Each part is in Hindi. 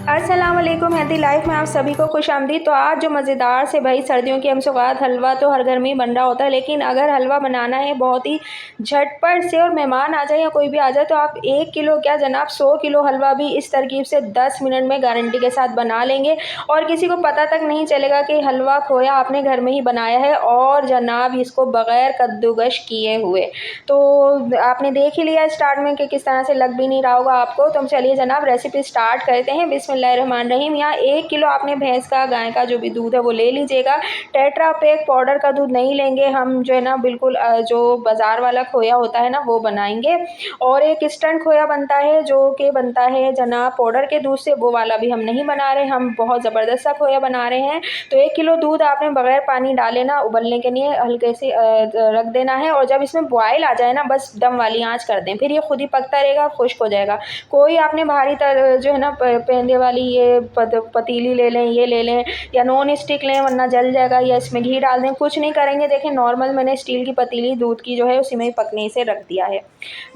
अस्सलाम वालेकुम, हेल्दी लाइफ में आप सभी को खुशामदीद। तो आज जो मज़ेदार से भाई सर्दियों की हम सौगात हलवा तो हर घर में ही बन रहा होता है, लेकिन अगर हलवा बनाना है बहुत ही झटपट से और मेहमान आ जाए या कोई भी आ जाए तो आप 1 किलो क्या जनाब 100 किलो हलवा भी इस तरकीब से 10 मिनट में गारंटी के साथ बना लेंगे और किसी को पता तक नहीं चलेगा कि हलवा खोया आपने घर में ही बनाया है और जनाब इसको बग़ैर कद्दूकश किए हुए। तो आपने देख ही लिया स्टार्ट में कि किस तरह से लग भी नहीं रहा होगा आपको। तो चलिए जनाब रेसिपी स्टार्ट करते हैं। बिस्मिल्लाहिर्रहमानिर्रहीम। यहाँ 1 किलो आपने भैंस का गाय का जो भी दूध है वो ले लीजिएगा। टेट्रा पैक पाउडर का दूध नहीं लेंगे हम, जो है ना बिल्कुल जो बाज़ार वाला खोया होता है ना वो बनाएंगे। और एक इंस्टेंट खोया बनता है जो कि बनता है जनाब पाउडर के दूध से, वो वाला भी हम नहीं बना रहे, हम बहुत ज़बरदस्त सा खोया बना रहे हैं। तो 1 किलो दूध आपने बग़ैर पानी डाले ना उबलने के लिए हल्के से रख देना है और जब इसमें बॉयल आ जाए ना बस दम वाली आंच कर दें, फिर ये खुद ही पकता रहेगा, खुश्क हो जाएगा। कोई आपने भारी जो है ना पेंदे वाली ये पतीली ले लें, ये ले लें या नॉन स्टिक लें वरना जल जाएगा, या इसमें घी डाल दें, कुछ नहीं करेंगे। देखें नॉर्मल मैंने स्टील की पतीली दूध की जो है उसी में ही पकने से रख दिया है,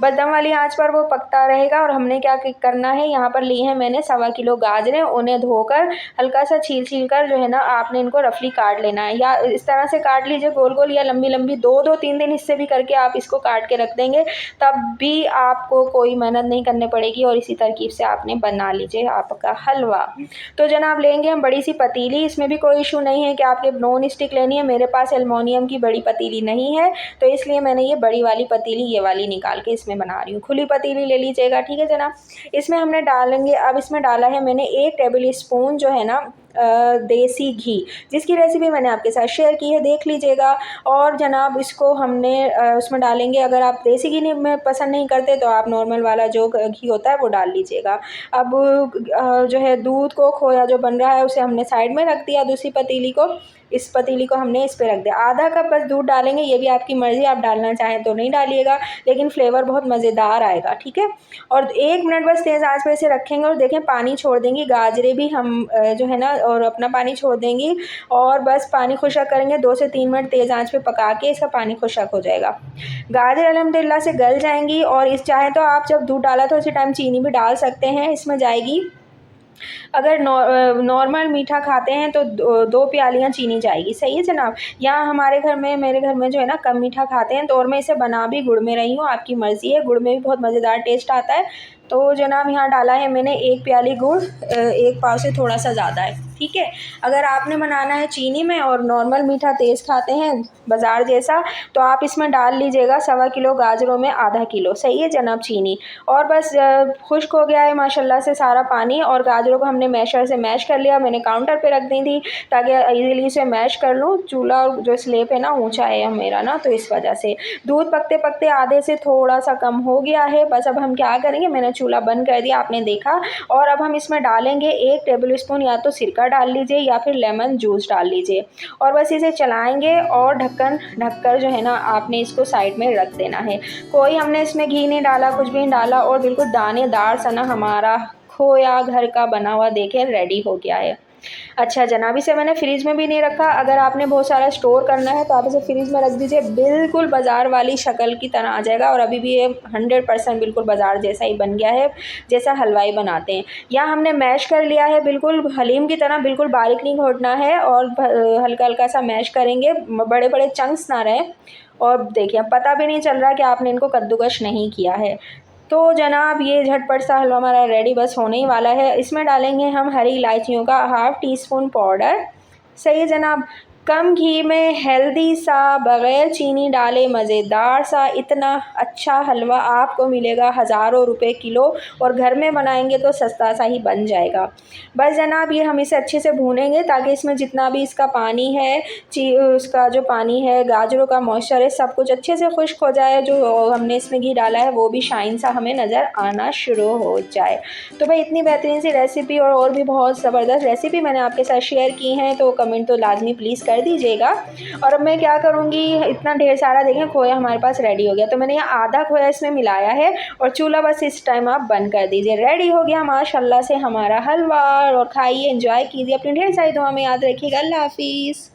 बस दम वाली आंच पर वो पकता रहेगा। और हमने क्या करना है, यहाँ पर ली है मैंने 1.25 किलो गाजरें, उन्हें धोकर हल्का सा छील कर जो है ना आपने इनको रफली काट लेना है, या इस तरह से काट लीजिए गोल गोल या लंबी लंबी, 2-3 हिस्से भी करके आप इसको काट के रख देंगे, तब भी आपको कोई मेहनत नहीं करनी पड़ेगी और इसी तरकीब से आपने बना लीजिए आपका हलवा। तो जनाब लेंगे हम बड़ी सी पतीली, इसमें भी कोई इशू नहीं है कि आपके नॉन स्टिक लेनी है, मेरे पास एल्युमिनियम की बड़ी पतीली नहीं है तो इसलिए मैंने ये बड़ी वाली पतीली ये वाली निकाल के इसमें बना रही हूँ। खुली पतीली ले लीजिएगा, ठीक है जनाब। इसमें हमने डालेंगे, अब इसमें डाला है मैंने 1 टेबल स्पून जो है ना देसी घी, जिसकी रेसिपी मैंने आपके साथ शेयर की है, देख लीजिएगा। और जनाब इसको हमने उसमें डालेंगे, अगर आप देसी घी नहीं में पसंद नहीं करते तो आप नॉर्मल वाला जो घी होता है वो डाल लीजिएगा। अब जो है दूध को खोया जो बन रहा है उसे हमने साइड में रख दिया, दूसरी पतीली को, इस पतीली को हमने इस पे रख दिया। आधा कप बस दूध डालेंगे, ये भी आपकी मर्ज़ी, आप डालना चाहें तो नहीं डालिएगा, लेकिन फ्लेवर बहुत मज़ेदार आएगा, ठीक है। और 1 मिनट बस तेज़ आंच पे इसे रखेंगे और देखें पानी छोड़ देंगी गाजरें भी, हम जो है ना और अपना पानी छोड़ देंगी और बस पानी खुशक करेंगे। 2 से 3 मिनट तेज़ आंच पे पका के इसका पानी खुशक हो जाएगा। गाजर अल्हम्दुलिल्लाह से गल जाएंगी और इस चाहे तो आप जब दूध डाला तो उसी टाइम चीनी भी डाल सकते हैं, इसमें जाएगी। अगर नॉर्मल मीठा खाते हैं तो 2 प्यालियाँ चीनी जाएगी, सही है जनाब। यहाँ हमारे घर में, मेरे घर में जो है ना कम मीठा खाते हैं तो और मैं इसे बना भी गुड़ में रही हूँ, आपकी मर्ज़ी है, गुड़ में भी बहुत मज़ेदार टेस्ट आता है। तो जनाब यहाँ डाला है मैंने 1 प्याली गुड़, 1 पाव से थोड़ा सा ज़्यादा है, ठीक है। अगर आपने बनाना है चीनी में और नॉर्मल मीठा तेज़ खाते हैं बाज़ार जैसा तो आप इसमें डाल लीजिएगा 1.25 किलो गाजरों में आधा किलो, सही है जनाब, चीनी। और बस खुश्क हो गया है माशाल्लाह से सारा पानी और गाजरों को हमने मैशर से मैश कर लिया। मैंने काउंटर पे रख दी थी ताकि इजीली इसे मैश कर लूँ, चूल्हा जो स्लेब है ना ऊंचा है मेरा ना, तो इस वजह से दूध पकते पकते आधे से थोड़ा सा कम हो गया है। बस अब हम क्या करेंगे, मैंने चूल्हा बंद कर दिया, आपने देखा। और अब हम इसमें डालेंगे 1 टेबल स्पून या तो सिरका डाल लीजिए या फिर लेमन जूस डाल लीजिए और बस इसे चलाएंगे और ढक्कन ढककर जो है ना आपने इसको साइड में रख देना है। कोई हमने इसमें घी नहीं डाला, कुछ भी नहीं डाला और बिल्कुल दानेदार सा ना हमारा खोया घर का बना हुआ देखें रेडी हो गया है। अच्छा जनाब इसे मैंने फ्रिज में भी नहीं रखा, अगर आपने बहुत सारा स्टोर करना है तो आप इसे फ्रिज में रख दीजिए, बिल्कुल बाज़ार वाली शक्ल की तरह आ जाएगा और अभी भी ये 100% बिल्कुल बाज़ार जैसा ही बन गया है, जैसा हलवाई बनाते हैं। यहाँ हमने मैश कर लिया है बिल्कुल हलीम की तरह, बिल्कुल बारीक नहीं घोटना है और हल्का हल्का सा मैश करेंगे, बड़े बड़े चंक्स ना रहें। और देखिए पता भी नहीं चल रहा कि आपने इनको कद्दूकश नहीं किया है। तो जनाब ये झटपट सा हलवा हमारा रेडी बस होने ही वाला है। इसमें डालेंगे हम हरी इलायचियों का 1/2 टीस्पून पाउडर, सही है जनाब। कम घी में हेल्दी सा बग़ैर चीनी डाले मज़ेदार सा इतना अच्छा हलवा आपको मिलेगा हज़ारों रुपए किलो और घर में बनाएंगे तो सस्ता सा ही बन जाएगा। बस जनाब ये हम इसे अच्छे से भूनेंगे ताकि इसमें जितना भी इसका पानी है, उसका जो पानी है, गाजरों का मॉइस्चर है, सब कुछ अच्छे से खुश्क हो जाए, जो हमने इसमें घी डाला है वो भी शाइन सा हमें नज़र आना शुरू हो जाए। तो भाई इतनी बेहतरीन सी रेसिपी और भी बहुत ज़बरदस्त रेसिपी मैंने आपके साथ शेयर की हैं, तो कमेंट तो लाजमी प्लीज़ कर दीजिएगा। और अब मैं क्या करूँगी, इतना ढेर सारा देखें खोया हमारे पास रेडी हो गया, तो मैंने यहाँ आधा खोया इसमें मिलाया है और चूल्हा बस इस टाइम आप बंद कर दीजिए। रेडी हो गया माशाल्लाह से हमारा हलवा, और खाइए, एंजॉय कीजिए, अपनी ढेर सारी दुआ में याद रखिएगा। अल्लाह हाफिज़।